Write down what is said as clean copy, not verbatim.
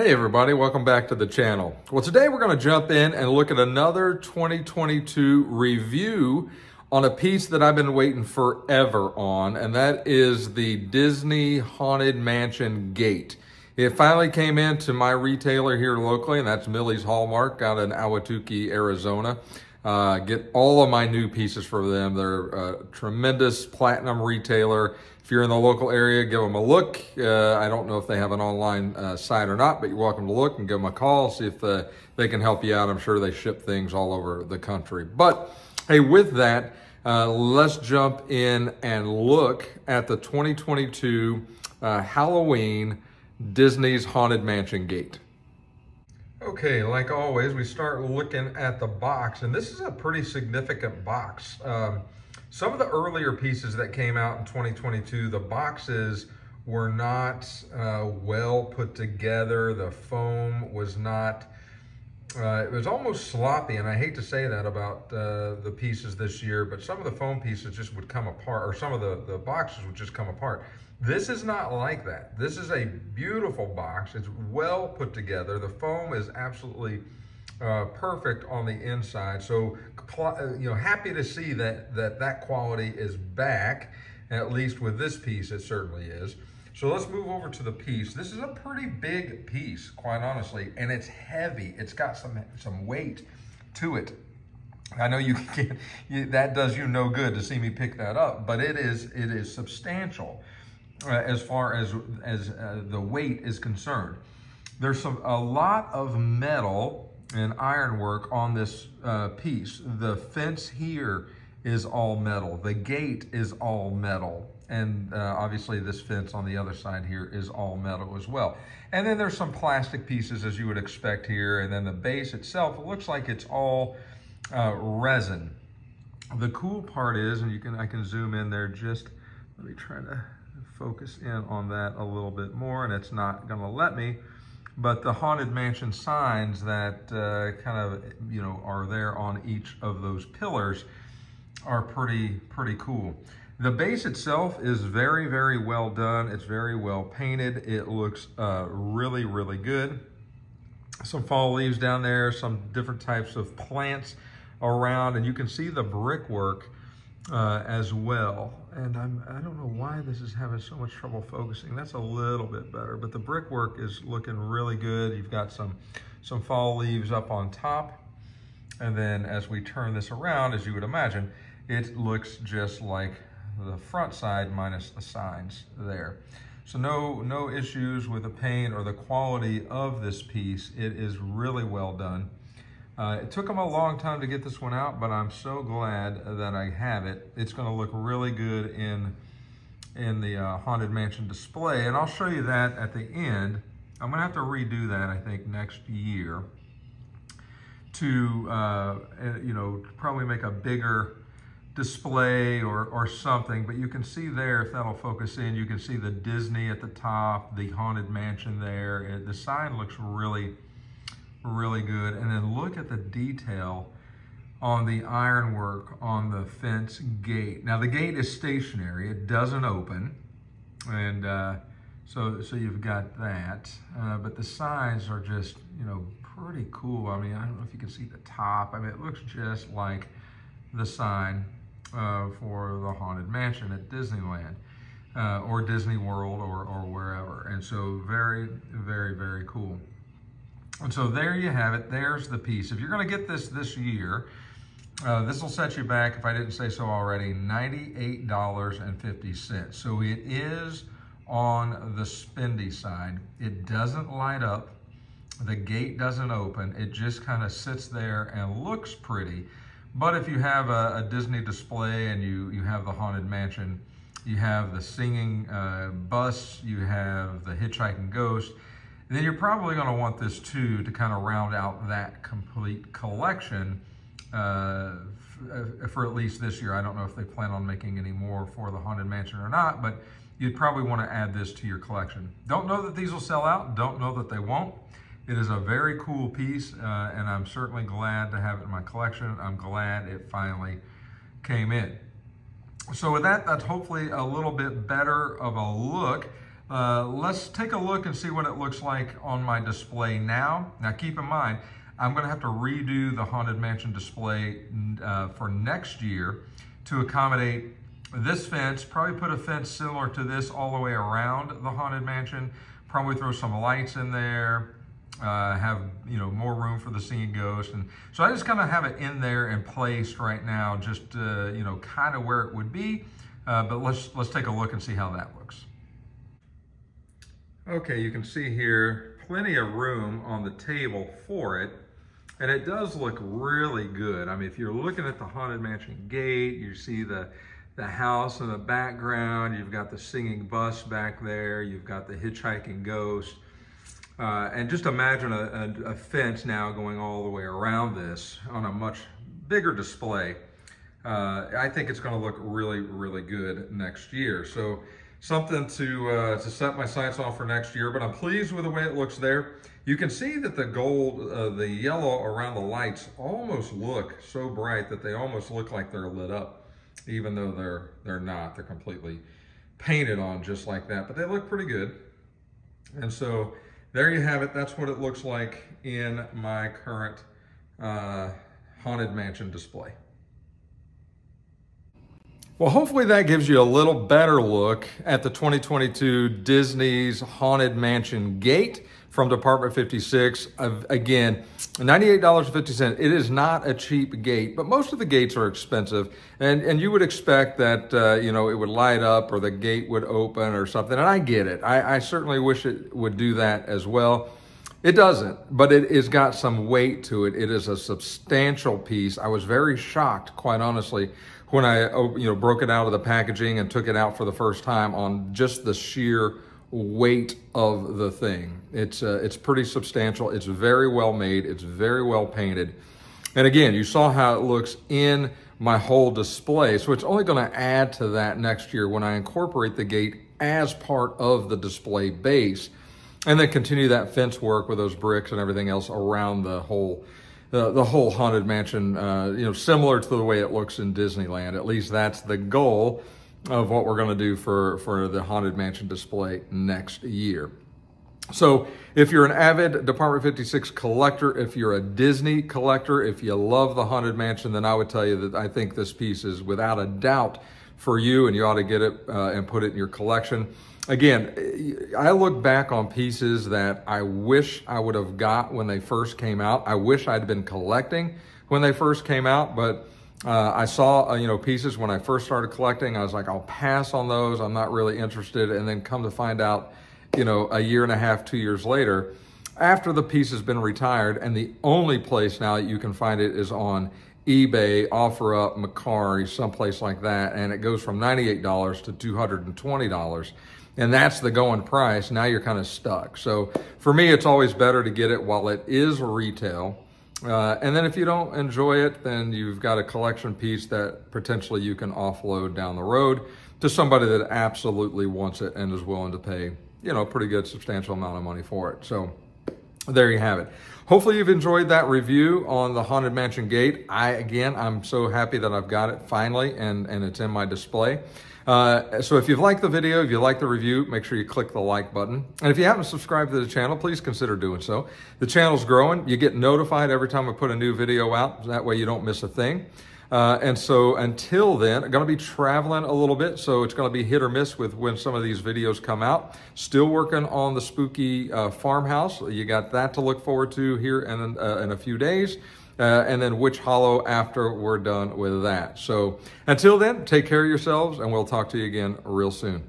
Hey everybody, welcome back to the channel. Well, today we're going to jump in and look at another 2022 review on a piece that I've been waiting forever on, and that is the Disney Haunted Mansion gate. It finally came into my retailer here locally, and that's Millie's Hallmark out in Ahwatukee, Arizona. Get all of my new pieces for them. They're a tremendous platinum retailer. If you're in the local area, give them a look. I don't know if they have an online site or not, but you're welcome to look and give them a call, see if they can help you out. I'm sure they ship things all over the country. But hey, with that, let's jump in and look at the 2022 Halloween Disney's Haunted Mansion gate. Okay, like always, we start looking at the box, and this is a pretty significant box. Some of the earlier pieces that came out in 2022, the boxes were not well put together. The foam was not, it was almost sloppy, and I hate to say that about the pieces this year, but some of the foam pieces just would come apart, or some of the boxes would just come apart. This is not like that. This is a beautiful box. It's well put together. The foam is absolutely perfect on the inside. So, happy to see that quality is back, at least with this piece, it certainly is. So let's move over to the piece. This is a pretty big piece, quite honestly, and it's heavy. It's got some weight to it. I know you can't, that does you no good to see me pick that up, but it is substantial. As far as the weight is concerned. There's a lot of metal and ironwork on this piece. The fence here is all metal. The gate is all metal. And obviously this fence on the other side here is all metal as well. And then there's some plastic pieces as you would expect here. And then the base itself, it looks like it's all resin. The cool part is, and I can zoom in there just, let me try to focus in on that a little bit more, and it's not going to let me, but the Haunted Mansion signs that kind of, are there on each of those pillars are pretty cool. The base itself is very, very well done. It's very well painted. It looks really, really good. Some fall leaves down there, some different types of plants around, and you can see the brickwork as well. And I don't know why this is having so much trouble focusing. That's a little bit better, but the brickwork is looking really good. You've got some fall leaves up on top. And then as we turn this around, as you would imagine, it looks just like the front side minus the signs there. So no issues with the paint or the quality of this piece. It is really well done. It took them a long time to get this one out, but I'm so glad that I have it. It's going to look really good in the Haunted Mansion display, and I'll show you that at the end. I'm going to have to redo that, I think, next year to, probably make a bigger display or something. But you can see there, if that'll focus in, you can see the Disney at the top, the Haunted Mansion there. The sign looks really good. And then look at the detail on the ironwork on the fence gate. Now the gate is stationary, it doesn't open, and so you've got that, but the signs are just pretty cool. I mean, I don't know if you can see the top. I mean, it looks just like the sign for the Haunted Mansion at Disneyland or Disney World or wherever. And so very, very, very cool. And so there you have it. There's the piece. If you're going to get this year, this will set you back, if I didn't say so already, $98.50. So it is on the spendy side. It doesn't light up. The gate doesn't open. It just kind of sits there and looks pretty. But if you have a Disney display and you have the Haunted Mansion, you have the singing bus, you have the hitchhiking ghost, then you're probably going to want this too to kind of round out that complete collection for at least this year. I don't know if they plan on making any more for the Haunted Mansion or not, but you'd probably want to add this to your collection. Don't know that these will sell out. Don't know that they won't. It is a very cool piece, and I'm certainly glad to have it in my collection. I'm glad it finally came in. So with that, that's hopefully a little bit better of a look. Let's take a look and see what it looks like on my display now. Now keep in mind, I'm gonna have to redo the Haunted Mansion display for next year to accommodate this fence, probably put a fence similar to this all the way around the Haunted Mansion, probably throw some lights in there, have more room for the singing ghost. And so I just kind of have it in there and placed right now, just kind of where it would be. But let's take a look and see how that looks. Okay, you can see here plenty of room on the table for it. And it does look really good. I mean, if you're looking at the Haunted Mansion gate, you see the house in the background, you've got the singing bus back there, you've got the hitchhiking ghost. And just imagine a fence now going all the way around this on a much bigger display. I think it's gonna look really, really good next year. So something to set my sights on for next year, but I'm pleased with the way it looks there. You can see that the gold, the yellow around the lights almost look so bright that they almost look like they're lit up, even though they're not. They're completely painted on just like that, but they look pretty good. And so there you have it. That's what it looks like in my current Haunted Mansion display. Well, hopefully that gives you a little better look at the 2022 Disney's Haunted Mansion gate from Department 56. Again, $98.50. It is not a cheap gate, but most of the gates are expensive. And you would expect that, it would light up or the gate would open or something. And I get it. I certainly wish it would do that as well. It doesn't, but it has got some weight to it. It is a substantial piece. I was very shocked, quite honestly, when I broke it out of the packaging and took it out for the first time on just the sheer weight of the thing. It's pretty substantial. It's very well made. It's very well painted. And again, you saw how it looks in my whole display. So it's only going to add to that next year when I incorporate the gate as part of the display base, and then continue that fence work with those bricks and everything else around the whole Haunted Mansion, similar to the way it looks in Disneyland. At least that's the goal of what we're going to do for the Haunted Mansion display next year. So if you're an avid Department 56 collector, if you're a Disney collector, if you love the Haunted Mansion, then I would tell you that I think this piece is without a doubt for you, and you ought to get it and put it in your collection. Again, I look back on pieces that I wish I would have got when they first came out. I wish I'd been collecting when they first came out, but I saw, pieces when I first started collecting. I was like, I'll pass on those. I'm not really interested. And then come to find out, a year and a half, 2 years later, after the piece has been retired, and the only place now that you can find it is on eBay, OfferUp, Mercari, someplace like that. And it goes from $98 to $220. And that's the going price. Now you're kind of stuck. So for me, it's always better to get it while it is retail. And then if you don't enjoy it, then you've got a collection piece that potentially you can offload down the road to somebody that absolutely wants it and is willing to pay, a pretty good substantial amount of money for it. So there you have it. Hopefully you've enjoyed that review on the Haunted Mansion gate. I'm so happy that I've got it finally and it's in my display. So if you've liked the video, if you like the review, make sure you click the like button. And if you haven't subscribed to the channel, please consider doing so. The channel's growing. You get notified every time I put a new video out. That way you don't miss a thing. And so until then, I'm going to be traveling a little bit. So it's going to be hit or miss with when some of these videos come out. Still working on the spooky farmhouse. You got that to look forward to here in a few days. And then Witch Hollow after we're done with that. So until then, take care of yourselves, and we'll talk to you again real soon.